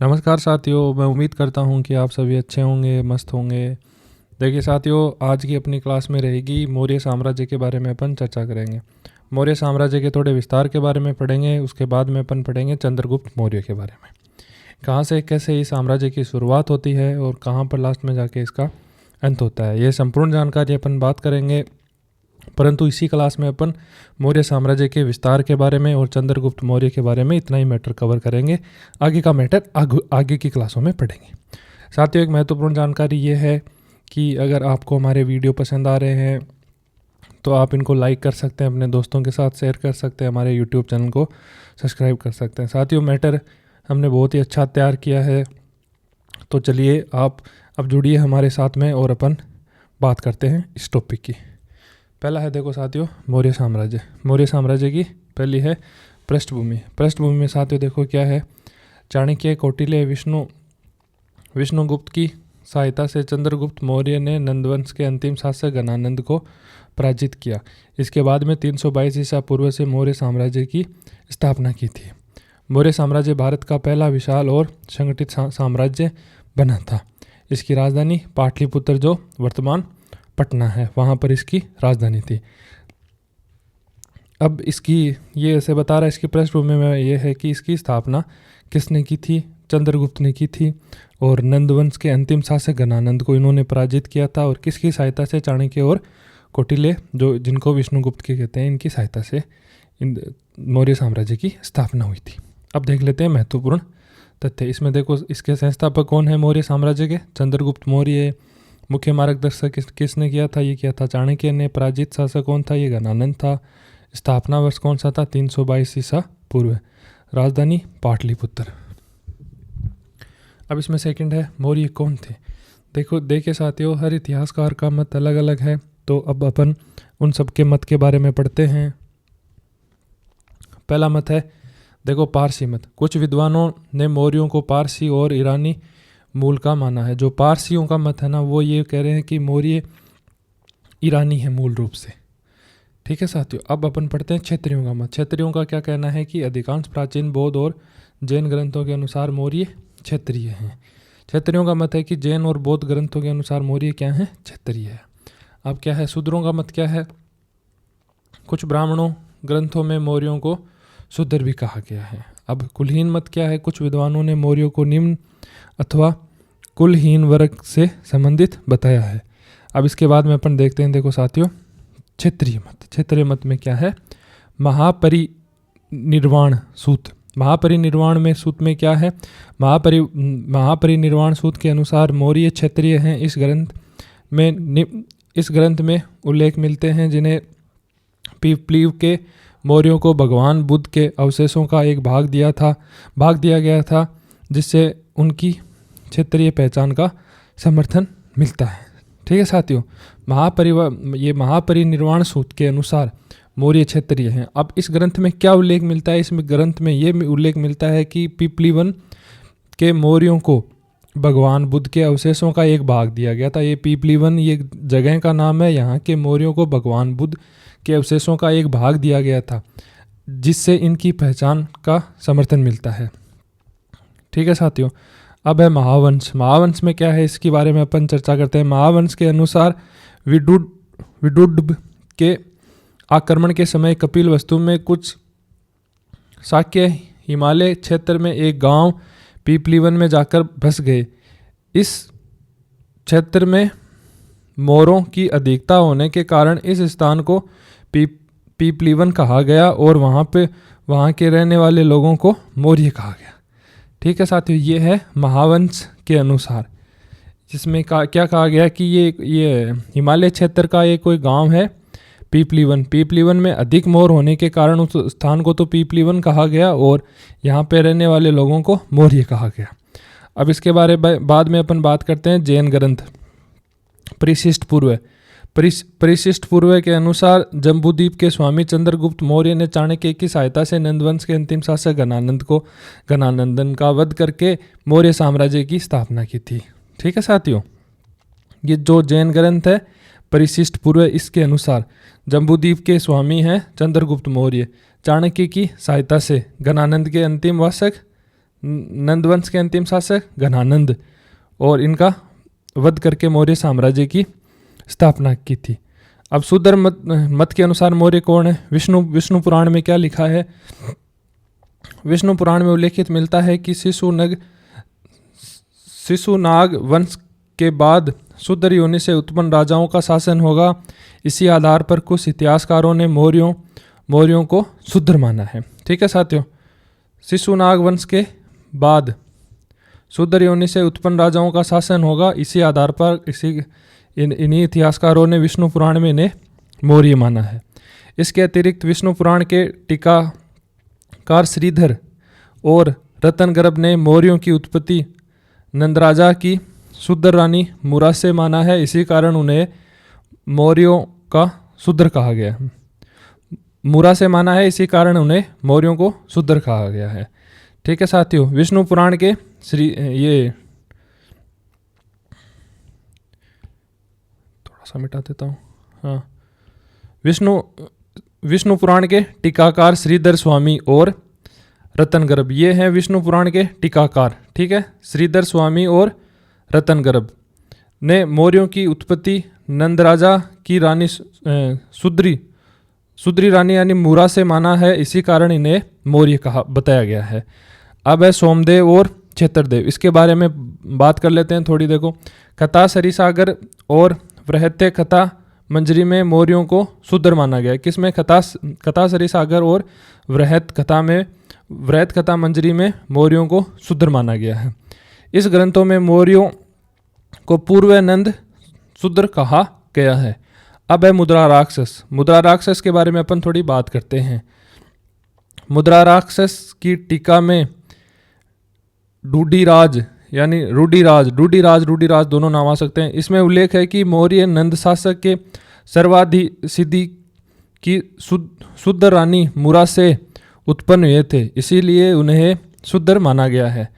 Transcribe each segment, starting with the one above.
नमस्कार साथियों, मैं उम्मीद करता हूँ कि आप सभी अच्छे होंगे, मस्त होंगे। देखिए साथियों, आज की अपनी क्लास में रहेगी मौर्य साम्राज्य के बारे में अपन चर्चा करेंगे। मौर्य साम्राज्य के थोड़े विस्तार के बारे में पढ़ेंगे, उसके बाद में अपन पढ़ेंगे चंद्रगुप्त मौर्य के बारे में। कहाँ से कैसे इस साम्राज्य की शुरुआत होती है और कहाँ पर लास्ट में जाके इसका अंत होता है, ये संपूर्ण जानकारी अपन बात करेंगे। परंतु इसी क्लास में अपन मौर्य साम्राज्य के विस्तार के बारे में और चंद्रगुप्त मौर्य के बारे में इतना ही मैटर कवर करेंगे। आगे का मैटर आगे की क्लासों में पढ़ेंगे। साथियों, एक महत्वपूर्ण जानकारी ये है कि अगर आपको हमारे वीडियो पसंद आ रहे हैं तो आप इनको लाइक कर सकते हैं, अपने दोस्तों के साथ शेयर कर सकते हैं, हमारे यूट्यूब चैनल को सब्सक्राइब कर सकते हैं। साथियों, मैटर हमने बहुत ही अच्छा तैयार किया है, तो चलिए आप अब जुड़िए हमारे साथ में और अपन बात करते हैं इस टॉपिक की। पहला है, देखो साथियों, मौर्य साम्राज्य। मौर्य साम्राज्य की पहली है पृष्ठभूमि। पृष्ठभूमि में साथियों देखो क्या है, चाणक्य, कौटिल्य, विष्णुगुप्त की सहायता से चंद्रगुप्त मौर्य ने नंदवंश के अंतिम शासक घनानंद को पराजित किया। इसके बाद में 322 ईसा पूर्व से मौर्य साम्राज्य की स्थापना की थी। मौर्य साम्राज्य भारत का पहला विशाल और संगठित साम्राज्य बना था। इसकी राजधानी पाटलिपुत्र, जो वर्तमान पटना है, वहाँ पर इसकी राजधानी थी। अब इसकी ये ऐसे बता रहा है, इसकी पृष्ठभूमि में ये है कि इसकी स्थापना किसने की थी? चंद्रगुप्त ने की थी। और नंदवंश के अंतिम शासक घनानंद को इन्होंने पराजित किया था। और किसकी सहायता से? चाणक्य और कौटिल्य, जो जिनको विष्णुगुप्त के कहते हैं, इनकी सहायता से इन मौर्य साम्राज्य की स्थापना हुई थी। अब देख लेते हैं महत्वपूर्ण तथ्य। इसमें देखो, इसके संस्थापक कौन है मौर्य साम्राज्य के? चंद्रगुप्त मौर्य। मुख्य मार्गदर्शक किसने किया था? ये किया था चाणक्य ने। पराजित शासक कौन था? ये घनानंद था। स्थापना वर्ष कौन सा था? 322 ईसा पूर्व। राजधानी पाटलिपुत्र। अब इसमें सेकंड है, मौर्य कौन थे? देखिए साथियों, हर इतिहासकार का मत अलग अलग है, तो अब अपन उन सब के मत के बारे में पढ़ते हैं। पहला मत है, देखो, पारसी मत। कुछ विद्वानों ने मौर्यों को पारसी और ईरानी मूल का माना है। जो पारसियों का मत है ना, वो ये कह रहे हैं कि मौर्य ईरानी है मूल रूप से। ठीक है साथियों, अब अपन पढ़ते हैं क्षत्रियों का मत। क्षत्रियों का क्या कहना है कि अधिकांश प्राचीन बौद्ध और जैन ग्रंथों के अनुसार मौर्य क्षत्रिय हैं। क्षत्रियों का मत है कि जैन और बौद्ध ग्रंथों के अनुसार मौर्य क्या है? क्षत्रिय है। अब क्या है, शूद्रों का मत क्या है? कुछ ब्राह्मणों ग्रंथों में मौर्यों को शूद्र भी कहा गया है। अब कुलहीन मत क्या है? कुछ विद्वानों ने मौर्यों को निम्न अथवा कुलहीन वर्ग से संबंधित बताया है। अब इसके बाद में अपन देखते हैं, देखो साथियों, क्षेत्रीय मत। क्षेत्रीय मत में क्या है? महापरिनिर्वाण सूत्र। महापरिनिर्वाण में सूत्र में क्या है? महापरिनिर्वाण सूत्र के अनुसार मौर्य क्षत्रिय हैं। इस ग्रंथ में उल्लेख मिलते हैं जिन्हें पीपलीव के मौर्यों को भगवान बुद्ध के अवशेषों का एक भाग दिया गया था, जिससे उनकी क्षेत्रीय पहचान का समर्थन मिलता है। ठीक है साथियों, महापरिनिर्वाण सूत्र के अनुसार मौर्य क्षत्रिय हैं। अब इस ग्रंथ में क्या उल्लेख मिलता है? इसमें ग्रंथ में ये उल्लेख मिलता है कि पीपलीवन के मौर्यों को भगवान बुद्ध के अवशेषों का एक भाग दिया गया था। ये पीपलीवन ये जगह का नाम है। यहाँ के मौर्यों को भगवान बुद्ध के अवशेषों का एक भाग दिया गया था, जिससे इनकी पहचान का समर्थन मिलता है। ठीक है साथियों, अब है महावंश। महावंश में क्या है, इसके बारे में अपन चर्चा करते हैं। महावंश के अनुसार विदुद्भ के आक्रमण के समय कपिल वस्तु में कुछ शाक्य हिमालय क्षेत्र में एक गांव पीपलीवन में जाकर बस गए। इस क्षेत्र में मौर्यों की अधिकता होने के कारण इस स्थान को पीपलीवन कहा गया और वहाँ के रहने वाले लोगों को मौर्य कहा गया। ठीक है साथियों, ये है महावंश के अनुसार, जिसमें क्या कहा गया कि ये हिमालय क्षेत्र का एक कोई गांव है पीपलीवन। पीपलीवन में अधिक मौर्य होने के कारण उस स्थान को तो पीपलीवन कहा गया और यहाँ पे रहने वाले लोगों को मौर्य कहा गया। अब इसके बाद में अपन बात करते हैं जैन ग्रंथ। परिशिष्ट पूर्व के अनुसार जम्बूद्वीप के स्वामी चंद्रगुप्त मौर्य ने चाणक्य की सहायता से नंदवंश के अंतिम शासक घनानंदन का वध करके मौर्य साम्राज्य की स्थापना की थी। ठीक है साथियों, ये जो जैन ग्रंथ है परिशिष्ट पूर्व, इसके अनुसार जम्बूद्वीप के स्वामी हैं चंद्रगुप्त मौर्य, चाणक्य की सहायता से घनानंद के अंतिम शासक नंदवंश के अंतिम शासक घनानंद, और इनका वध करके मौर्य साम्राज्य की स्थापना की थी। अब शूद्र मत के अनुसार मौर्य कौन है? विष्णु पुराण में क्या लिखा है? विष्णु पुराण में उल्लेखित मिलता है कि शिशुनाग वंश के बाद शूद्र योनि से उत्पन्न राजाओं का शासन होगा। इसी आधार पर कुछ इतिहासकारों ने मौर्यों को शूद्र माना है। ठीक है साथियों, शिशुनाग वंश के बाद शूद्र योनि से उत्पन्न राजाओं का शासन होगा। इसी आधार पर इन्हीं इतिहासकारों ने विष्णु पुराण में इन्हें मौर्य माना है। इसके अतिरिक्त विष्णु पुराण के टीकाकार श्रीधर और रतनगर्भ ने मौर्यों की उत्पत्ति नंदराजा की शूद्र रानी मुरा से माना है। इसी कारण उन्हें मौर्यों का शूद्र कहा गया। मुरा से माना है, इसी कारण उन्हें मौर्यों को शूद्र कहा गया है। ठीक है साथियों, विष्णु पुराण के ये थोड़ा सा मिटा देता हूँ। हाँ, विष्णु पुराण के टीकाकार श्रीधर स्वामी और रतनगर्भ, ये हैं विष्णु पुराण के टीकाकार। ठीक है, श्रीधर स्वामी और रतनगर्भ ने मौर्यों की उत्पत्ति नंदराजा की रानी शूद्री रानी यानी मुरा से माना है। इसी कारण इन्हें मौर्य कहा बताया गया है। अब है सोमदेव और क्षेत्रदेव, इसके बारे में बात कर लेते हैं थोड़ी। देखो, कथा सरिसागर और वृहत्य कथा मंजरी में मौर्यों को शूद्र माना गया है। किसमें? कथा सरिसागर और वृहत कथा मंजरी में मौर्यों को शूद्र माना गया है। इस ग्रंथों में मौर्यों को पूर्व नंद शूद्र कहा गया है। अब है मुद्रा राक्षस। मुद्रा राक्षस के बारे में अपन थोड़ी बात करते हैं। मुद्रा राक्षस की टीका में रूढ़िराज यानी रूढ़िराज दोनों नाम आ सकते हैं। इसमें उल्लेख है कि मौर्य नंद शासक के सर्वाधिसिद्धि की शुद्ध रानी मुरा से उत्पन्न हुए थे, इसीलिए उन्हें शूद्र माना गया है।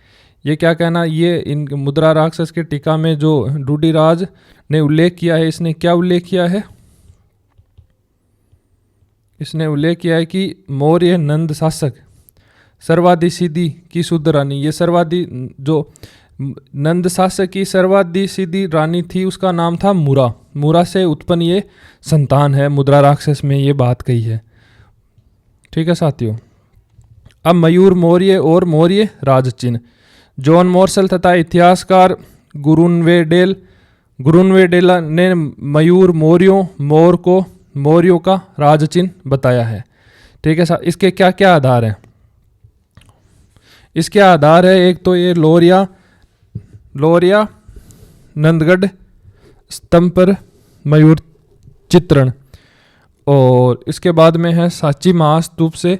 ये क्या कहना, ये इन मुद्रा राक्षस के टीका में जो रूढ़िराज ने उल्लेख किया है, इसने क्या उल्लेख किया है? इसने उल्लेख किया है कि मौर्य नंद शासक सर्वाधिसिद्धि की शुद्ध रानी, ये जो नंद शासक की सर्वाधिसिद्धि रानी थी उसका नाम था मुरा से उत्पन्न ये संतान है। मुद्रा राक्षस में ये बात कही है। ठीक है साथियों, अब मयूर मौर्य और मौर्य राजचिन्ह। जॉन मोर्सल तथा इतिहासकार गुरुनवेडेला ने मयूर मौर्यों का राजचिन्ह बताया है। ठीक है साहब, इसके क्या क्या आधार हैं? इसके आधार है, एक तो ये लोरिया नंदगढ़ स्तंभ पर मयूर चित्रण, और इसके बाद में है सांची महास्तूप से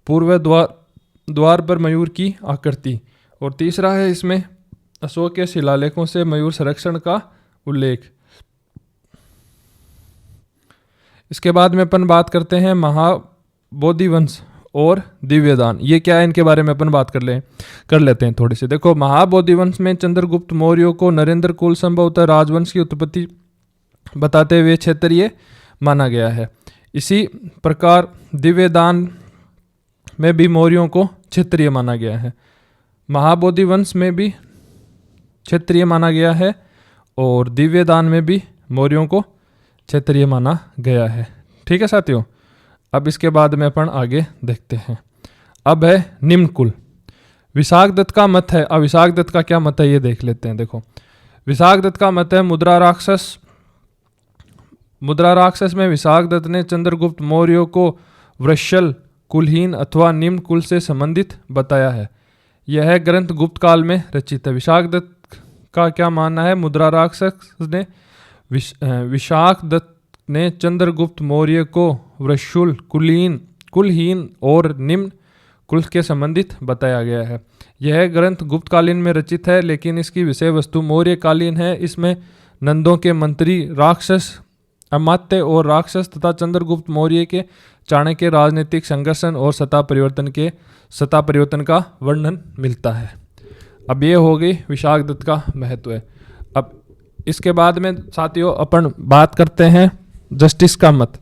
पूर्व द्वार पर मयूर की आकृति, और तीसरा है इसमें अशोक के शिलालेखों से मयूर संरक्षण का उल्लेख। इसके बाद में अपन बात करते हैं महाबोधि वंश और दिव्यदान। ये क्या है, इनके बारे में अपन बात कर लेते हैं थोड़ी सी। देखो, महाबोधि वंश में चंद्रगुप्त मौर्य को नरेंद्र कुल संभवतः राजवंश की उत्पत्ति बताते हुए क्षेत्रीय माना गया है। इसी प्रकार दिव्यदान में भी मौर्यों को क्षेत्रीय माना गया है। महाबोधि वंश में भी क्षेत्रीय माना गया है और दिव्यदान में भी मौर्यों को क्षेत्रीय माना गया है। ठीक है साथियों, अब इसके बाद में अपन आगे देखते हैं। अब है निम्न कुल। विशाखदत्त का मत है। अब विशाखदत्त का क्या मत है ये देख लेते हैं। देखो, विशाखदत्त का मत है मुद्रा राक्षस में विशाखदत्त ने चंद्रगुप्त मौर्य को वृषल कुलहीन अथवा निम्न कुल से संबंधित बताया है। यह ग्रंथ गुप्त काल में रचित है। विशाखदत्त का क्या मानना है? मुद्रा राक्षस ने विशाखदत्त ने चंद्रगुप्त मौर्य को वृषल कुलहीन और निम्न कुल के संबंधित बताया गया है। यह ग्रंथ गुप्तकालीन में रचित है, लेकिन इसकी विषय वस्तु मौर्यकालीन है। इसमें नंदों के मंत्री, राक्षस अमात्य और राक्षस तथा चंद्रगुप्त मौर्य के चाणक्य राजनीतिक संघर्षण और सत्ता परिवर्तन का वर्णन मिलता है। अब ये हो गई विशाखदत्त का महत्व है। अब इसके बाद में साथियों अपन बात करते हैं जस्टिस का मत।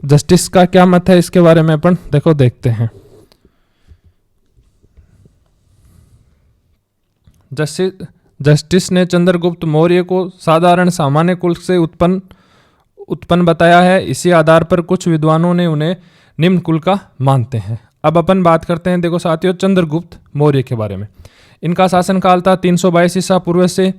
जस्टिस का क्या मत है इसके बारे में अपन देखते हैं। जस्टिस ने चंद्रगुप्त मौर्य को साधारण सामान्य कुल से उत्पन्न बताया है। इसी आधार पर कुछ विद्वानों ने उन्हें निम्न कुल का मानते हैं। अब अपन बात करते हैं, देखो साथियों, चंद्रगुप्त मौर्य के बारे में। इनका शासनकाल था 322 ईसा पूर्व से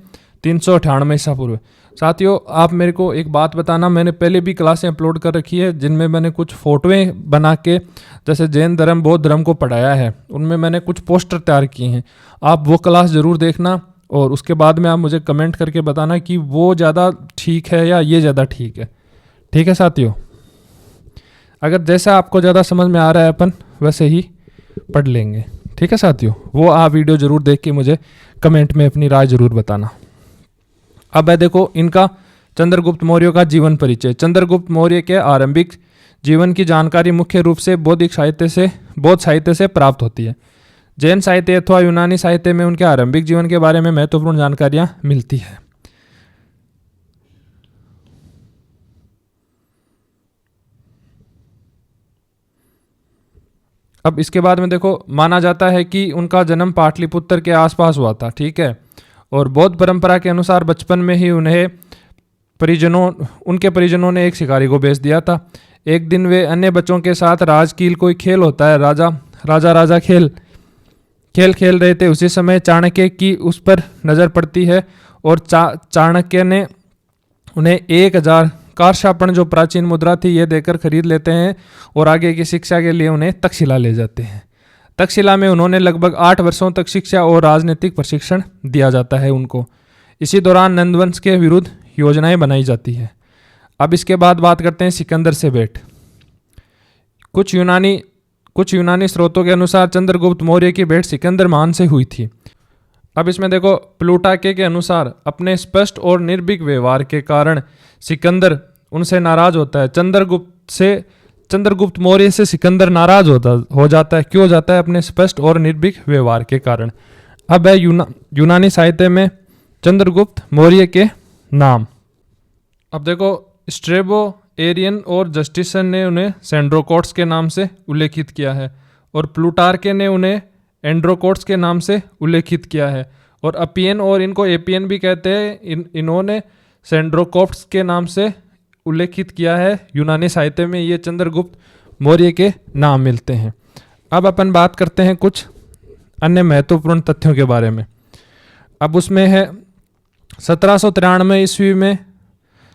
398 ईसा पूर्व। साथियों, आप मेरे को एक बात बताना, मैंने पहले भी क्लासें अपलोड कर रखी है जिनमें मैंने कुछ फोटोएं बना के जैसे जैन धर्म बौद्ध धर्म को पढ़ाया है, उनमें मैंने कुछ पोस्टर तैयार किए हैं। आप वो क्लास ज़रूर देखना और उसके बाद में आप मुझे कमेंट करके बताना कि वो ज़्यादा ठीक है या ये ज़्यादा ठीक है। ठीक है साथियों, अगर जैसा आपको ज़्यादा समझ में आ रहा है अपन वैसे ही पढ़ लेंगे। ठीक है साथियों, वो आप वीडियो ज़रूर देख के मुझे कमेंट में अपनी राय ज़रूर बताना। अब है देखो इनका चंद्रगुप्त मौर्य का जीवन परिचय। चंद्रगुप्त मौर्य के आरंभिक जीवन की जानकारी मुख्य रूप से बौद्ध साहित्य से प्राप्त होती है। जैन साहित्य अथवा यूनानी साहित्य में उनके आरंभिक जीवन के बारे में महत्वपूर्ण जानकारियां मिलती है। अब इसके बाद में देखो, माना जाता है कि उनका जन्म पाटलिपुत्र के आसपास हुआ था। ठीक है, और बौद्ध परंपरा के अनुसार बचपन में ही उनके परिजनों ने एक शिकारी को बेच दिया था। एक दिन वे अन्य बच्चों के साथ राजकील कोई खेल होता है, राजा खेल रहे थे। उसी समय चाणक्य की उस पर नज़र पड़ती है और चाणक्य ने उन्हें 1000 कारशापण जो प्राचीन मुद्रा थी ये देकर खरीद लेते हैं और आगे की शिक्षा के लिए उन्हें तक्षशिला ले जाते हैं। तक्षशिला में उन्होंने लगभग 8 वर्षों तक शिक्षा और राजनीतिक प्रशिक्षण दिया जाता है उनको। इसी दौरान नंदवंश के विरुद्ध योजनाएं बनाई जाती है। अब इसके बाद बात करते हैं सिकंदर से भेंट। कुछ यूनानी स्रोतों के अनुसार चंद्रगुप्त मौर्य की भेंट सिकंदर महान से हुई थी। अब इसमें देखो, प्लूटाके के अनुसार अपने स्पष्ट और निर्भीक व्यवहार के कारण सिकंदर उनसे नाराज होता है। चंद्रगुप्त मौर्य से सिकंदर नाराज हो जाता है। क्यों हो जाता है? अपने स्पष्ट और निर्भीक व्यवहार के कारण। अब है यूनानी साहित्य में चंद्रगुप्त मौर्य के नाम। अब देखो, स्ट्रेबो, एरियन और जस्टिसन ने उन्हें सेंड्रोकोट्स के नाम से उल्लेखित किया है और प्लूटार्के ने उन्हें एंड्रोकोट्स के नाम से उल्लेखित किया है और अपियन, और इनको एपियन भी कहते हैं, इन्होंने सेंड्रोकोप्ट्स के नाम से उल्लेखित किया है। यूनानी साहित्य में ये चंद्रगुप्त मौर्य के नाम मिलते हैं। अब अपन बात करते हैं कुछ अन्य महत्वपूर्ण तथ्यों के बारे में। अब उसमें है 1793 ईस्वी में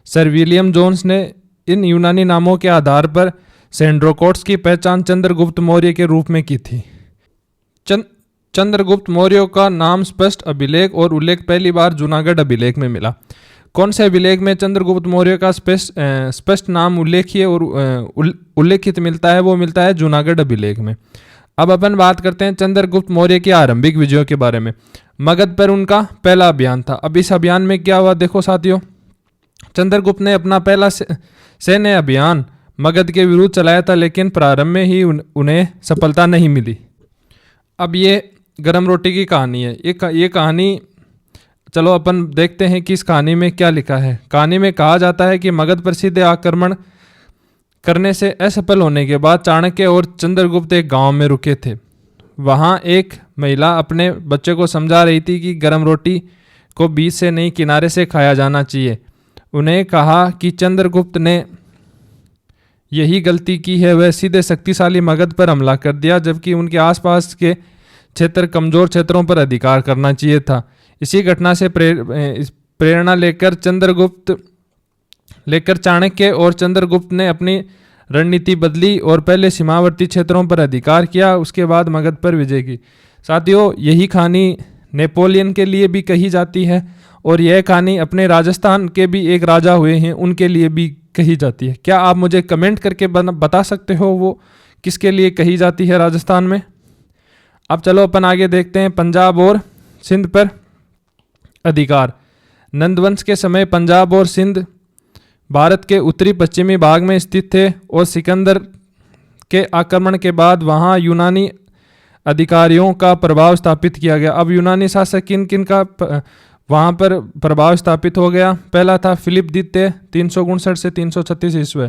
सर विलियम जोन्स ने इन यूनानी नामों के आधार पर सेंड्रोकोट्स की पहचान चंद्रगुप्त मौर्य के रूप में की थी। चंद्रगुप्त मौर्य का नाम स्पष्ट अभिलेख और उल्लेख पहली बार जूनागढ़ अभिलेख में मिला। कौन से अभिलेख में चंद्रगुप्त मौर्य का स्पष्ट नाम उल्लेखीय और उल्लेखित मिलता है? वो मिलता है जूनागढ़ अभिलेख में। अब अपन बात करते हैं चंद्रगुप्त मौर्य के आरंभिक विजयों के बारे में। मगध पर उनका पहला अभियान था। अब इस अभियान में क्या हुआ? देखो साथियों, चंद्रगुप्त ने अपना पहला सैन्य अभियान मगध के विरुद्ध चलाया था, लेकिन प्रारंभ में ही उन्हें सफलता नहीं मिली। अब ये गरम रोटी की कहानी है। ये कहानी, चलो अपन देखते हैं कि इस कहानी में क्या लिखा है। कहानी में कहा जाता है कि मगध पर सीधे आक्रमण करने से असफल होने के बाद चाणक्य और चंद्रगुप्त एक गांव में रुके थे। वहां एक महिला अपने बच्चे को समझा रही थी कि गरम रोटी को बीच से नहीं किनारे से खाया जाना चाहिए। उन्हें कहा कि चंद्रगुप्त ने यही गलती की है, वह सीधे शक्तिशाली मगध पर हमला कर दिया, जबकि उनके आसपास के क्षेत्र कमजोर क्षेत्रों पर अधिकार करना चाहिए था। इसी घटना से प्रेरणा लेकर चाणक्य और चंद्रगुप्त ने अपनी रणनीति बदली और पहले सीमावर्ती क्षेत्रों पर अधिकार किया, उसके बाद मगध पर विजय की। साथियों, यही कहानी नेपोलियन के लिए भी कही जाती है और यह कहानी अपने राजस्थान के भी एक राजा हुए हैं उनके लिए भी कही जाती है। क्या आप मुझे कमेंट करके बता सकते हो वो किसके लिए कही जाती है राजस्थान में? अब चलो अपन आगे देखते हैं पंजाब और सिंध पर अधिकार। नंदवंश के समय पंजाब और सिंध भारत के उत्तरी पश्चिमी भाग में स्थित थे और सिकंदर के आक्रमण के बाद वहां यूनानी अधिकारियों का प्रभाव स्थापित किया गया। अब यूनानी शासक किन का वहां पर प्रभाव स्थापित हो गया? पहला था फिलिप द्वितीय 359 से 336 ईस्वी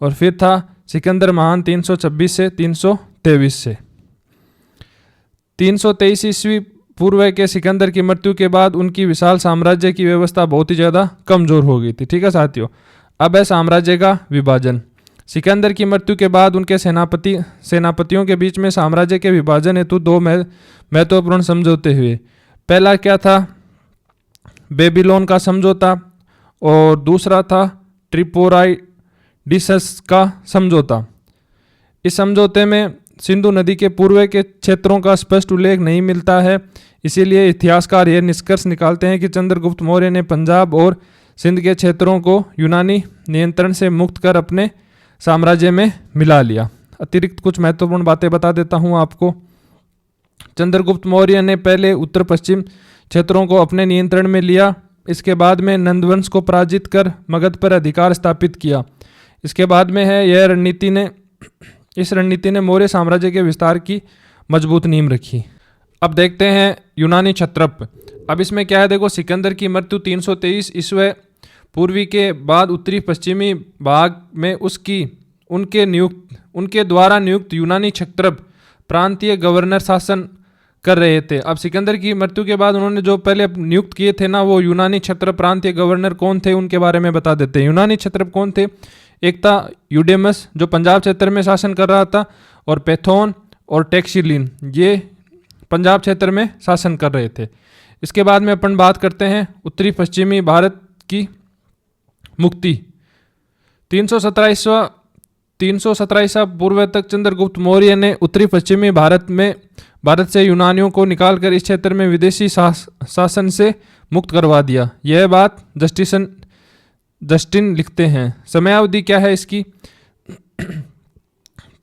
और फिर था सिकंदर महान 326 से 323 से। 323 ईस्वी पूर्व के सिकंदर की मृत्यु के बाद उनकी विशाल साम्राज्य की व्यवस्था बहुत ही ज़्यादा कमज़ोर हो गई थी। ठीक है साथियों, अब है साम्राज्य का विभाजन। सिकंदर की मृत्यु के बाद उनके सेनापतियों के बीच में साम्राज्य के विभाजन हेतु दो महत्वपूर्ण समझौते हुए। पहला क्या था? बेबीलोन का समझौता, और दूसरा था ट्रिपोराइडिसस का समझौता। इस समझौते में सिंधु नदी के पूर्व के क्षेत्रों का स्पष्ट उल्लेख नहीं मिलता है, इसीलिए इतिहासकार यह निष्कर्ष निकालते हैं कि चंद्रगुप्त मौर्य ने पंजाब और सिंध के क्षेत्रों को यूनानी नियंत्रण से मुक्त कर अपने साम्राज्य में मिला लिया। अतिरिक्त कुछ महत्वपूर्ण बातें बता देता हूँ आपको। चंद्रगुप्त मौर्य ने पहले उत्तर पश्चिम क्षेत्रों को अपने नियंत्रण में लिया। इसके बाद में नंदवंश को पराजित कर मगध पर अधिकार स्थापित किया। इसके बाद में है इस रणनीति ने मौर्य साम्राज्य के विस्तार की मजबूत नींव रखी। अब देखते हैं यूनानी क्षत्रप। अब इसमें क्या है, देखो, सिकंदर की मृत्यु 323 ईस्वी पूर्वी के बाद उत्तरी पश्चिमी भाग में उनके द्वारा नियुक्त यूनानी क्षत्रप प्रांतीय गवर्नर शासन कर रहे थे। अब सिकंदर की मृत्यु के बाद उन्होंने जो पहले नियुक्त किए थे ना, वो यूनानी क्षत्रप प्रांतीय गवर्नर कौन थे, उनके बारे में बता देते हैं। यूनानी क्षत्रप कौन थे? एक था यूडेमस, जो पंजाब क्षेत्र में शासन कर रहा था, और पैथोन और टैक्सिलिन, ये पंजाब क्षेत्र में शासन कर रहे थे। इसके बाद में अपन बात करते हैं उत्तरी पश्चिमी भारत की मुक्ति। 317 ईसा पूर्व तक चंद्रगुप्त मौर्य ने उत्तरी पश्चिमी भारत से यूनानियों को निकालकर इस क्षेत्र में विदेशी शासन से मुक्त करवा दिया। यह बात जस्टिन लिखते हैं। समयावधि क्या है इसकी?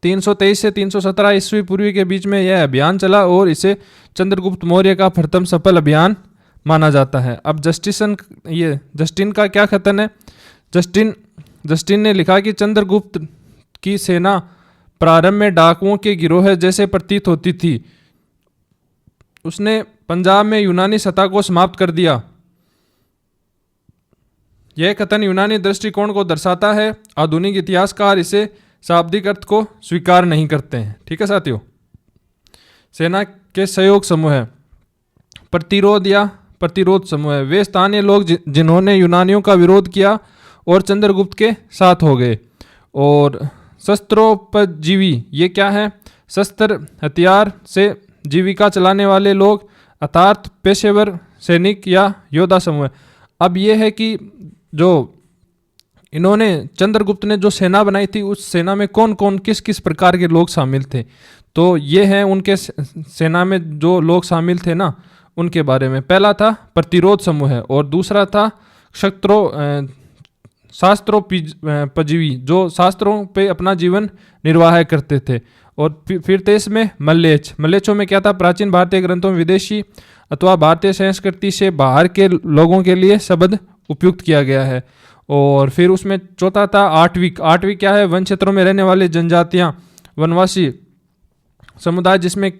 323 से 317 ईस्वी पूर्वी के बीच में यह अभियान चला और इसे चंद्रगुप्त मौर्य का प्रथम सफल अभियान माना जाता है। अब जस्टिन का क्या कथन है? जस्टिन ने लिखा कि चंद्रगुप्त की सेना प्रारंभ में डाकुओं के गिरोह जैसे प्रतीत होती थी। उसने पंजाब में यूनानी सत्ता को समाप्त कर दिया। यह कथन यूनानी दृष्टिकोण को दर्शाता है। आधुनिक इतिहासकार इसे शाब्दिक अर्थ को स्वीकार नहीं करते हैं। ठीक है साथियों। सेना के सहयोग समूह है, प्रतिरोध समूह है। वे स्थानीय लोग जिन्होंने यूनानियों का विरोध किया और चंद्रगुप्त के साथ हो गए। और शस्त्रोपजीवी, ये क्या है? शस्त्र हथियार से जीविका चलाने वाले लोग, अर्थात पेशेवर सैनिक या योद्धा समूह। अब ये है कि जो इन्होंने चंद्रगुप्त ने जो सेना बनाई थी, उस सेना में कौन कौन किस किस प्रकार के लोग शामिल थे, तो ये हैं उनके सेना में जो लोग शामिल थे ना, उनके बारे में। पहला था प्रतिरोध समूह है, और दूसरा था शास्त्रोपजीवी, जो शास्त्रों पे अपना जीवन निर्वाह करते थे। और फिर थे इसमें मल्लेच्छों में क्या था? प्राचीन भारतीय ग्रंथों में विदेशी अथवा भारतीय संस्कृति से बाहर के लोगों के लिए शब्द उपयुक्त किया गया है। और फिर उसमें चौथा था आठविक क्या है? वन क्षेत्रों में रहने वाले जनजातियां, वनवासी समुदाय, जिसमें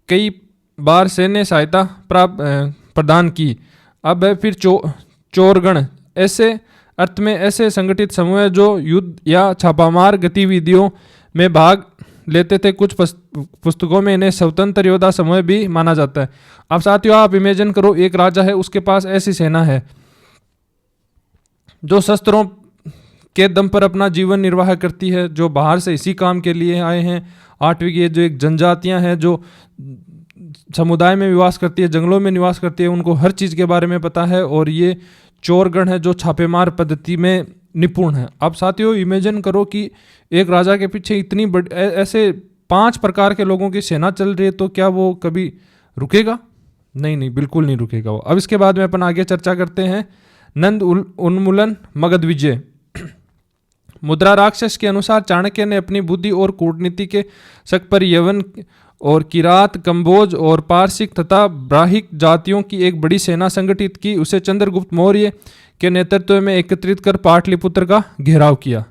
कई बार सैन्य सहायता प्रदान की। अब है फिर चोरगण, ऐसे अर्थ में ऐसे संगठित समूह जो युद्ध या छापामार गतिविधियों में भाग लेते थे। कुछ पुस्तकों में इन्हें स्वतंत्र योद्धा समूह भी माना जाता है। अब साथियों, आप इमेजिन करो, एक राजा है, उसके पास ऐसी सेना है जो शस्त्रों के दम पर अपना जीवन निर्वाह करती है, जो बाहर से इसी काम के लिए आए हैं। आठवीं की जो एक जनजातियां हैं जो समुदाय में निवास करती है, जंगलों में निवास करती है, उनको हर चीज़ के बारे में पता है। और ये चोरगण है जो छापेमार पद्धति में निपुण है। अब साथियों, इमेजिन करो कि एक राजा के पीछे इतनी बड़ी ऐसे 5 प्रकार के लोगों की सेना चल रही है, तो क्या वो कभी रुकेगा? नहीं, बिल्कुल नहीं रुकेगा वो। अब इसके बाद में अपन आगे चर्चा करते हैं नंद उन्मूलन मगध विजय। मुद्रा राक्षस के अनुसार चाणक्य ने अपनी बुद्धि और कूटनीति के शक पर यवन और किरात, कंबोज और पारसिक तथा ब्राह्मिक जातियों की एक बड़ी सेना संगठित की। उसे चंद्रगुप्त मौर्य के नेतृत्व में एकत्रित कर पाटलिपुत्र का घेराव किया।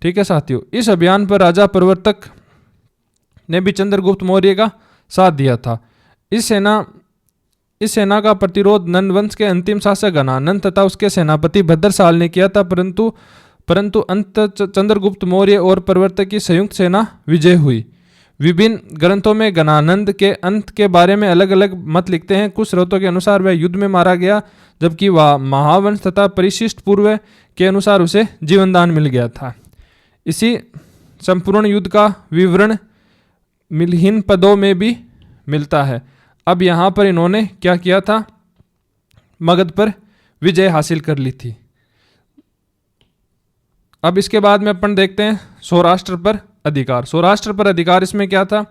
ठीक है साथियों, इस अभियान पर राजा प्रवर्तक ने भी चंद्रगुप्त मौर्य का साथ दिया था। इस सेना का प्रतिरोध नंद वंश के अंतिम शासक घनानंद तथा उसके सेनापति भद्रसाल ने किया था, परंतु अंत चंद्रगुप्त मौर्य और प्रवर्तक की संयुक्त सेना विजय हुई। विभिन्न ग्रंथों में गणानंद के अंत के बारे में अलग अलग मत लिखते हैं। कुछ स्रोतों के अनुसार वह युद्ध में मारा गया, जबकि वह महावंश तथा परिशिष्ट पूर्व के अनुसार उसे जीवन दान मिल गया था। इसी संपूर्ण युद्ध का विवरण मिलहीन पदों में भी मिलता है। अब यहाँ पर इन्होंने क्या किया था, मगध पर विजय हासिल कर ली थी। अब इसके बाद में अपन देखते हैं सौराष्ट्र पर अधिकार। सौराष्ट्र पर अधिकार इसमें क्या था,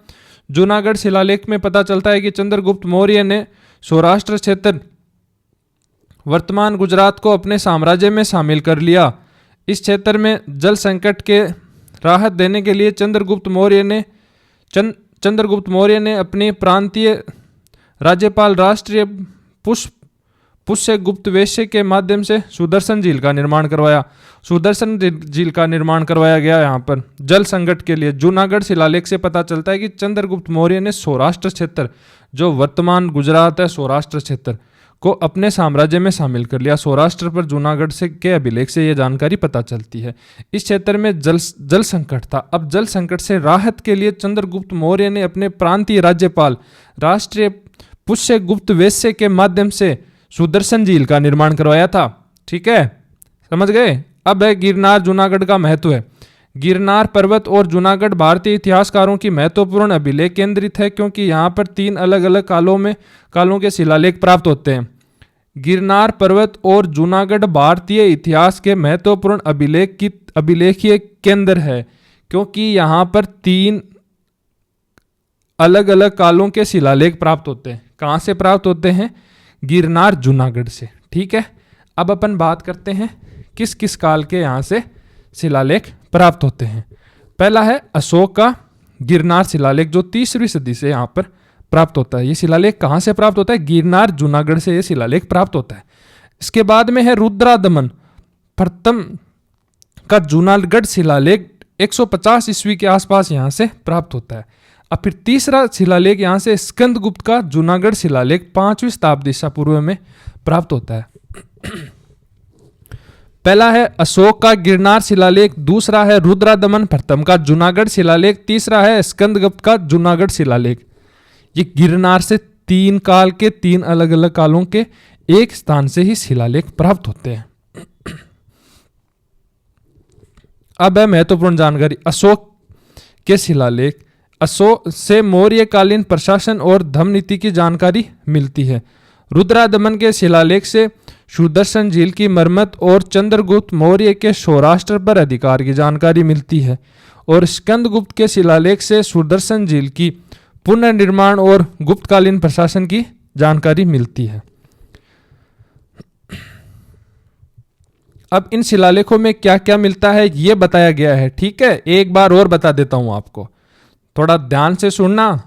जूनागढ़ शिलालेख में पता चलता है कि चंद्रगुप्त मौर्य ने सौराष्ट्र क्षेत्र वर्तमान गुजरात को अपने साम्राज्य में शामिल कर लिया। इस क्षेत्र में जल संकट के राहत देने के लिए चंद्रगुप्त मौर्य ने अपने प्रांतीय राज्यपाल राष्ट्रीय पुष्य गुप्त वेश्य के माध्यम से सुदर्शन झील का निर्माण करवाया। सुदर्शन झील का निर्माण करवाया गया। यहाँ पर जल संकट के लिए जूनागढ़ शिलालेख से पता चलता है कि चंद्रगुप्त मौर्य ने सौराष्ट्र क्षेत्र, जो वर्तमान गुजरात है, सौराष्ट्र क्षेत्र को अपने साम्राज्य में शामिल कर लिया। सौराष्ट्र पर जूनागढ़ से के अभिलेख से यह जानकारी पता चलती है। इस क्षेत्र में जल संकट था। अब जल संकट से राहत के लिए चंद्रगुप्त मौर्य ने अपने प्रांतीय राज्यपाल राष्ट्रीय पुष्य गुप्त वेश्य के माध्यम से सुदर्शन झील का निर्माण करवाया था। ठीक है, समझ गए। अब है गिरनार जूनागढ़ का महत्व है। गिरनार पर्वत और जूनागढ़ भारतीय इतिहासकारों की महत्वपूर्ण अभिलेख केंद्रित है, क्योंकि यहाँ पर 3 अलग अलग कालों के शिलालेख प्राप्त होते हैं। गिरनार पर्वत और जूनागढ़ भारतीय इतिहास के महत्वपूर्ण अभिलेखीय केंद्र है, क्योंकि यहाँ पर 3 अलग अलग कालों के शिलालेख प्राप्त होते हैं। कहाँ से प्राप्त होते हैं? गिरनार जूनागढ़ से। ठीक है, अब अपन बात करते हैं किस किस काल के यहाँ से शिलालेख प्राप्त होते हैं। पहला है अशोक का गिरनार शिलालेख, जो 3वीं सदी से यहाँ पर प्राप्त होता है। ये शिलालेख कहाँ से प्राप्त होता है? गिरनार जूनागढ़ से ये शिलालेख प्राप्त होता है। इसके बाद में है रुद्रादमन प्रथम का जूनागढ़ शिलालेख 150 ईस्वी के आसपास यहाँ से प्राप्त होता है। अब फिर तीसरा शिलालेख यहाँ से स्कंदगुप्त का जूनागढ़ शिलालेख 5वीं शताब्दी ईसा पूर्व में प्राप्त होता है। पहला है अशोक का गिरनार शिलालेख, दूसरा है रुद्रादमन प्रथम का जूनागढ़ शिलालेख, तीसरा है स्कंदगुप्त का जूनागढ़ शिलालेख। ये गिरनार से 3 काल के 3 अलग अलग कालों के एक स्थान से ही शिलालेख प्राप्त होते हैं। अब है महत्वपूर्ण जानकारी अशोक के शिलालेख। अशोक से मौर्यकालीन प्रशासन और धर्म नीति की जानकारी मिलती है। रुद्रादमन के शिलालेख से सुदर्शन झील की मरम्मत और चंद्रगुप्त मौर्य के सौराष्ट्र पर अधिकार की जानकारी मिलती है, और स्कंदगुप्त के शिलालेख से सुदर्शन झील की पुनर्निर्माण और गुप्तकालीन प्रशासन की जानकारी मिलती है। अब इन शिलालेखों में क्या क्या मिलता है ये बताया गया है। ठीक है, एक बार और बता देता हूं आपको, थोड़ा ध्यान से सुनना।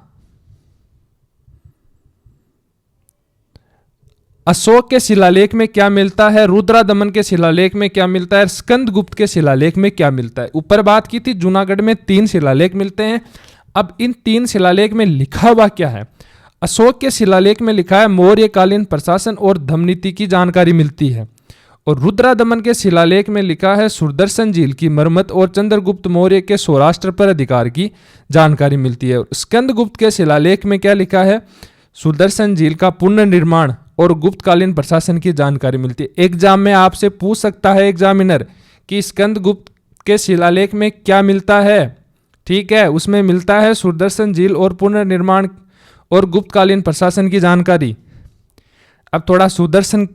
अशोक के शिलालेख में क्या मिलता है, रुद्रादमन के शिलालेख में क्या मिलता है, स्कंदगुप्त के शिलालेख में क्या मिलता है। ऊपर बात की थी जूनागढ़ में 3 शिलालेख मिलते हैं। अब इन 3 शिलालेख में लिखा हुआ क्या है? अशोक के शिलालेख में लिखा है मौर्यकालीन प्रशासन और धर्म नीति की जानकारी मिलती है, और रुद्रादमन के शिलालेख में लिखा है सुदर्शन झील की मरम्मत और चंद्रगुप्त मौर्य के सौराष्ट्र पर अधिकार की जानकारी मिलती है। स्कंदगुप्त के शिलालेख में क्या लिखा है? सुदर्शन झील का पुनर्निर्माण और गुप्तकालीन प्रशासन की जानकारी मिलती है। एग्जाम में आपसे पूछ सकता है एग्जामिनर कि स्कंदगुप्त के शिलालेख में क्या मिलता है। ठीक है, उसमें मिलता है सुदर्शन झील और पुनर्निर्माण और गुप्तकालीन प्रशासन की जानकारी। अब थोड़ा सुदर्शन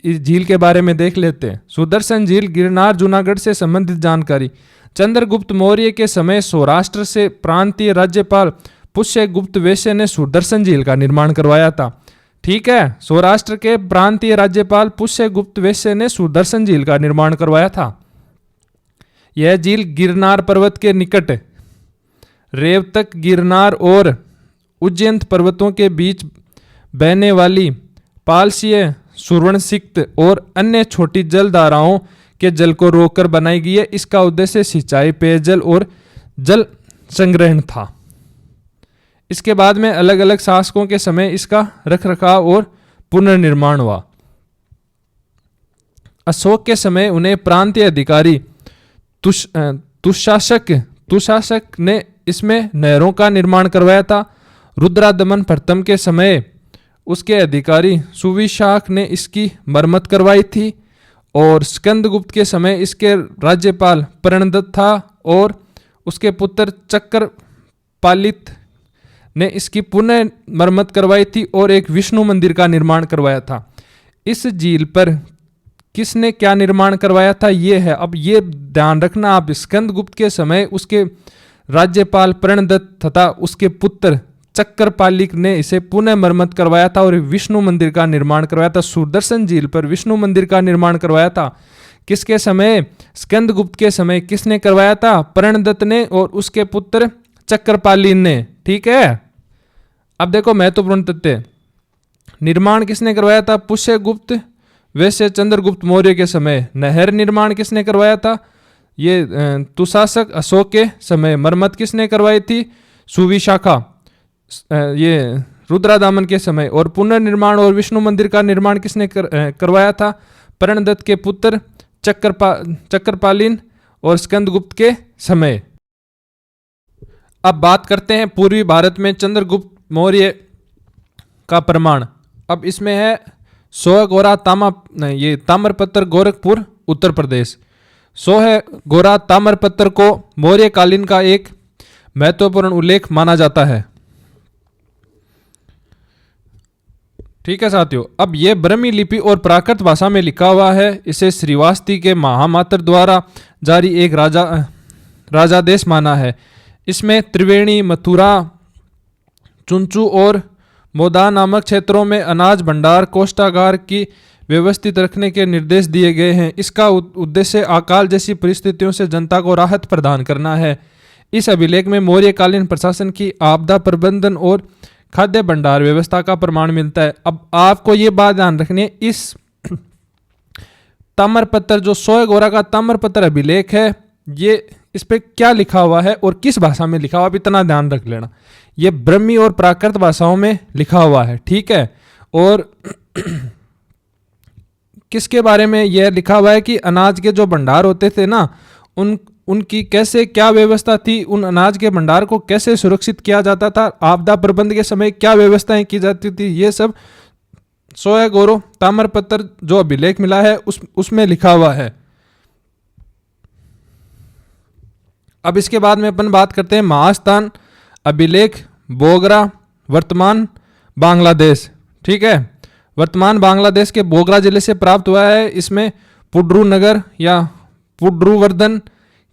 झील के बारे में देख लेते हैं। सुदर्शन झील गिरनार जूनागढ़ से संबंधित जानकारी। चंद्रगुप्त मौर्य के समय सौराष्ट्र से प्रांतीय राज्यपाल पुष्य गुप्त वेश्य ने सुदर्शन झील का निर्माण करवाया था। ठीक है, सौराष्ट्र के प्रांतीय राज्यपाल पुष्य गुप्त वेश्य ने सुदर्शन झील का निर्माण करवाया था। यह झील गिरनार पर्वत के निकट रेवतक, गिरनार और उज्जैन पर्वतों के बीच बहने वाली पालसीय, सुवर्णसिक्त और अन्य छोटी जल धाराओं के जल को रोककर बनाई गई है। इसका उद्देश्य सिंचाई, पेयजल और जल संग्रहण था। इसके बाद में अलग अलग शासकों के समय इसका रखरखाव और पुनर्निर्माण हुआ। अशोक के समय उन्हें प्रांतीय अधिकारी तुशासक ने इसमें नहरों का निर्माण करवाया था। रुद्रादमन प्रथम के समय उसके अधिकारी सुविशाख ने इसकी मरम्मत करवाई थी और स्कंदगुप्त के समय इसके राज्यपाल प्रणदत्त था और उसके पुत्र चक्रपालित ने इसकी पुनः मरम्मत करवाई थी और एक विष्णु मंदिर का निर्माण करवाया था। इस झील पर किसने क्या निर्माण करवाया था ये है। अब ये ध्यान रखना आप, स्कंदगुप्त के समय उसके राज्यपाल प्रणदत्त तथा उसके पुत्र चक्रपालिक ने इसे पुनः मरम्मत करवाया था और विष्णु मंदिर का निर्माण करवाया था। सुदर्शन झील पर विष्णु मंदिर का निर्माण करवाया था किसके समय? स्कंदगुप्त के समय। किसने करवाया था? प्रणदत्त ने और उसके पुत्र चक्रपालीन ने। ठीक है, अब देखो महत्वपूर्ण तथ्य। निर्माण किसने करवाया था? पुष्यगुप्त वैश्य चंद्रगुप्त मौर्य के समय। नहर निर्माण किसने करवाया था? ये तुशासक अशोक के समय। मरम्मत किसने करवाई थी? सुविशाखा ये रुद्रादामन के समय। और पुनर्निर्माण और विष्णु मंदिर का निर्माण किसने करवाया था? प्रणदत्त के पुत्र चक्रपालीन और स्कंदगुप्त के समय। अब बात करते हैं पूर्वी भारत में चंद्रगुप्त मौर्य का प्रमाण। अब इसमें है सोहगोरा ताम्रपत्र गोरखपुर उत्तर प्रदेश। सोहगोरा ताम्रपत्र को मौर्य कालीन का एक महत्वपूर्ण उल्लेख माना जाता है। ठीक है साथियों, अब यह ब्रह्मी लिपि और प्राकृत भाषा में लिखा हुआ है। इसे श्रीवास्ती के महामात्र द्वारा जारी एक राजादेश माना है। इसमें त्रिवेणी, मथुरा, चुंचू और मोदा नामक क्षेत्रों में अनाज भंडार कोष्ठागार की व्यवस्थित रखने के निर्देश दिए गए हैं। इसका उद्देश्य अकाल जैसी परिस्थितियों से जनता को राहत प्रदान करना है। इस अभिलेख में मौर्यकालीन प्रशासन की आपदा प्रबंधन और खाद्य भंडार व्यवस्था का प्रमाण मिलता है। अब आपको ये बात ध्यान रखनी है, इस ताम्रपत्र जो सोहगोरा का ताम्रपत्र अभिलेख है, ये इस पे क्या लिखा हुआ है और किस भाषा में लिखा हुआ, आप इतना ध्यान रख लेना। ये ब्रह्मी और प्राकृत भाषाओं में लिखा हुआ है। ठीक है, और किसके बारे में यह लिखा हुआ है कि अनाज के जो भंडार होते थे ना, उनकी कैसे क्या व्यवस्था थी, उन अनाज के भंडार को कैसे सुरक्षित किया जाता था, आपदा प्रबंध के समय क्या व्यवस्थाएं की जाती थी, ये सब सोहगोरा ताम्रपत्र जो अभिलेख मिला है उसमें लिखा हुआ है। अब इसके बाद में अपन बात करते हैं महास्थान अभिलेख बोगरा, वर्तमान बांग्लादेश। ठीक है, वर्तमान बांग्लादेश के बोगरा जिले से प्राप्त हुआ है। इसमें पुड्रू नगर या पुड्रूवर्धन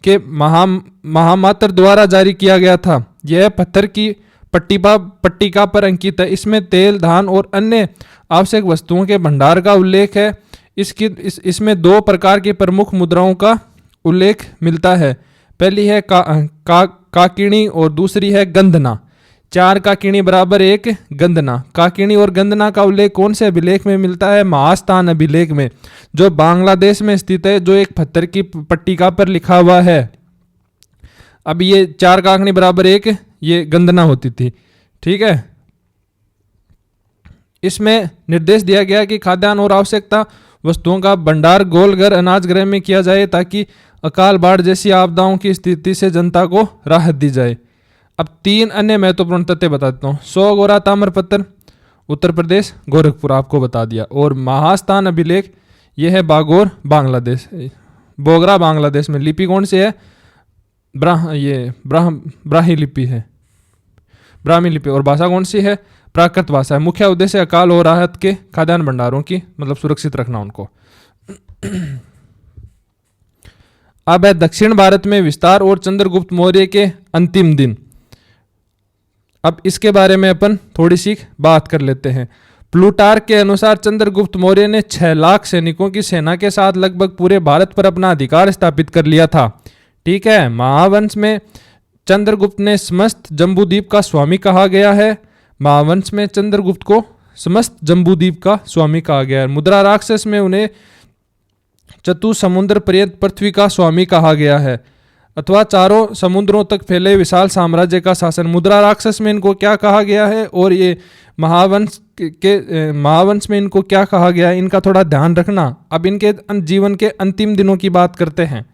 के महामात्र द्वारा जारी किया गया था। यह पत्थर की पट्टिका पर अंकित है। इसमें तेल, धान और अन्य आवश्यक वस्तुओं के भंडार का उल्लेख है। इसमें दो प्रकार की प्रमुख मुद्राओं का उल्लेख मिलता है। पहली है काकिणी और दूसरी है गंधना। 4 काकिणी बराबर 1 गंधना। काकिणी और गंधना का उल्लेख कौन से अभिलेख में मिलता है? महास्थान अभिलेख में, जो बांग्लादेश में स्थित है, जो एक पत्थर की पट्टिका पर लिखा हुआ है। अब ये 4 काकिणी बराबर 1 ये गंधना होती थी। ठीक है, इसमें निर्देश दिया गया कि खाद्यान्न और आवश्यकता वस्तुओं का भंडार गोलघर अनाज गृह में किया जाए ताकि अकाल बाढ़ जैसी आपदाओं की स्थिति से जनता को राहत दी जाए। अब 3 अन्य महत्वपूर्ण तथ्य बताता हूँ। सोहगोरा ताम्रपत्र उत्तर प्रदेश गोरखपुर आपको बता दिया, और महास्थान अभिलेख यह है बागोर बांग्लादेश, बोगरा बांग्लादेश में। लिपि कौन सी है? ब्राह्मी लिपि है, ब्राह्मी लिपि। और भाषा कौन सी है? प्राकृत भाषा है। मुख्य उद्देश्य अकाल और राहत के खाद्यान्न भंडारों की मतलब सुरक्षित रखना उनको। अब है दक्षिण भारत में विस्तार और चंद्रगुप्त मौर्य के अंतिम दिन। अब इसके बारे में अपन थोड़ी सी बात कर लेते हैं। प्लूटार्क के अनुसार चंद्रगुप्त मौर्य ने 6 लाख सैनिकों की सेना के साथ लगभग पूरे भारत पर अपना अधिकार स्थापित कर लिया था। ठीक है, महावंश में चंद्रगुप्त ने समस्त जम्बूद्वीप का स्वामी कहा गया है। महावंश में चंद्रगुप्त को समस्त जम्बूद्वीप का स्वामी कहा गया है। मुद्रा राक्षस में उन्हें चतुसमुद्र पर्यंत पृथ्वी का स्वामी कहा गया है, अथवा चारों समुद्रों तक फैले विशाल साम्राज्य का शासन। मुद्रा राक्षस में इनको क्या कहा गया है और ये महावंश में इनको क्या कहा गया है, इनका थोड़ा ध्यान रखना। अब इनके जीवन के अंतिम दिनों की बात करते हैं।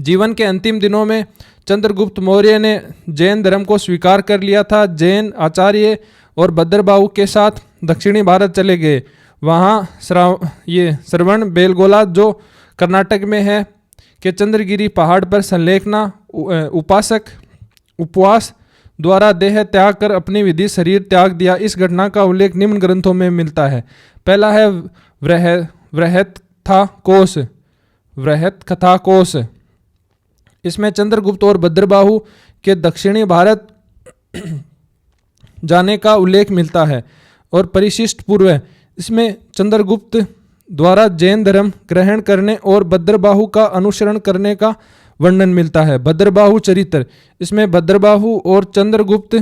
जीवन के अंतिम दिनों में चंद्रगुप्त मौर्य ने जैन धर्म को स्वीकार कर लिया था। जैन आचार्य और भद्रबाहु के साथ दक्षिणी भारत चले गए। वहाँ श्रवण बेलगोला जो कर्नाटक में है के चंद्रगिरी पहाड़ पर संलेखना उपासक उपवास द्वारा देह त्याग कर अपनी विधि शरीर त्याग दिया। इस घटना का उल्लेख निम्न ग्रंथों में मिलता है। पहला है वृहत कथा कोश। इसमें चंद्रगुप्त और भद्रबाहु के दक्षिणी भारत जाने का उल्लेख मिलता है। और परिशिष्ट पूर्व, इसमें चंद्रगुप्त द्वारा जैन धर्म ग्रहण करने और भद्रबाहु का अनुसरण करने का वर्णन मिलता है। भद्रबाहु चरित्र, इसमें भद्रबाहु और चंद्रगुप्त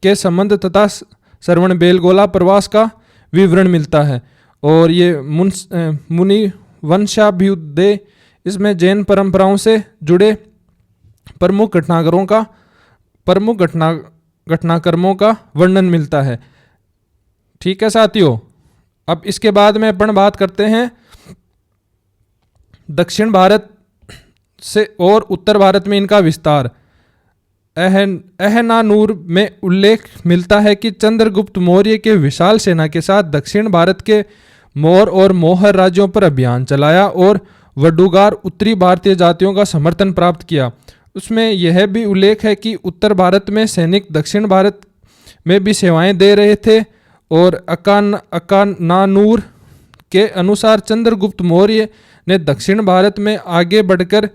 के संबंध तथा श्रवण बेलगोला प्रवास का विवरण मिलता है। और ये मुनि वंशाभ्युदय, इसमें जैन परंपराओं से जुड़े प्रमुख घटनाक्रमों का वर्णन मिलता है। ठीक है साथियों, अब इसके बाद में अपन बात करते हैं दक्षिण भारत से और उत्तर भारत में इनका विस्तार। अहनानूर में उल्लेख मिलता है कि चंद्रगुप्त मौर्य के विशाल सेना के साथ दक्षिण भारत के मौर और मोहर राज्यों पर अभियान चलाया और वडुगार उत्तरी भारतीय जातियों का समर्थन प्राप्त किया। उसमें यह भी उल्लेख है कि उत्तर भारत में सैनिक दक्षिण भारत में भी सेवाएं दे रहे थे। और अकानानूर के अनुसार चंद्रगुप्त मौर्य ने दक्षिण भारत में आगे बढ़कर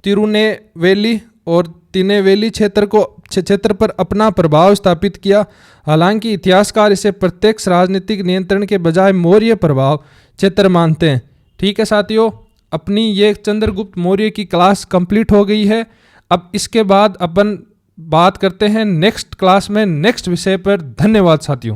तिरुनेवेली और तिनेवेली क्षेत्र पर अपना प्रभाव स्थापित किया। हालांकि इतिहासकार इसे प्रत्यक्ष राजनीतिक नियंत्रण के बजाय मौर्य प्रभाव क्षेत्र मानते हैं। ठीक है साथियों, अपनी ये चंद्रगुप्त मौर्य की क्लास कंप्लीट हो गई है। अब इसके बाद अपन बात करते हैं नेक्स्ट क्लास में नेक्स्ट विषय पर। धन्यवाद साथियों।